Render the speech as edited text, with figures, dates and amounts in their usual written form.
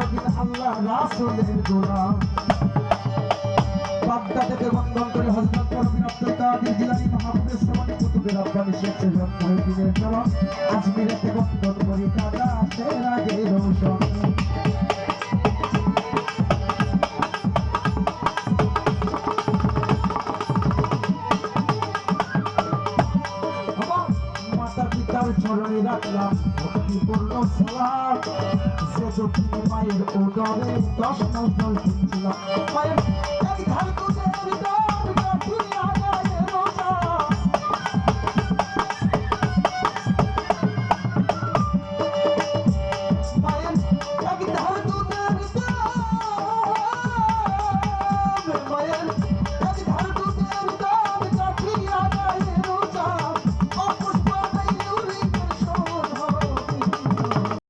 সারাদিন আল্লাহ রাসূলের গোলাম। বাগদাদ থেকে বন্ধন করে হযরত রবিন আব্দুল কাদের জিলানী মাহবুবের সমানে কুতুবের রব্বানি শেখ সৈয়দ মুহিউদ্দিনের চরণ আজমিরে থেকে বন্ধন করে কাদা আসের আগে রোশন। মাতার পিতার চরণে রাখলাম ভক্তিপূর্ণ সালাম। সে দক্ষিণে মায়ের উদরে 10 মাস ছিলাম। মায়ের এক ধার দুধের দাম কাঠিয়া যায় রোজা। মায়ের এক ধার দুধের দাম, মায়ের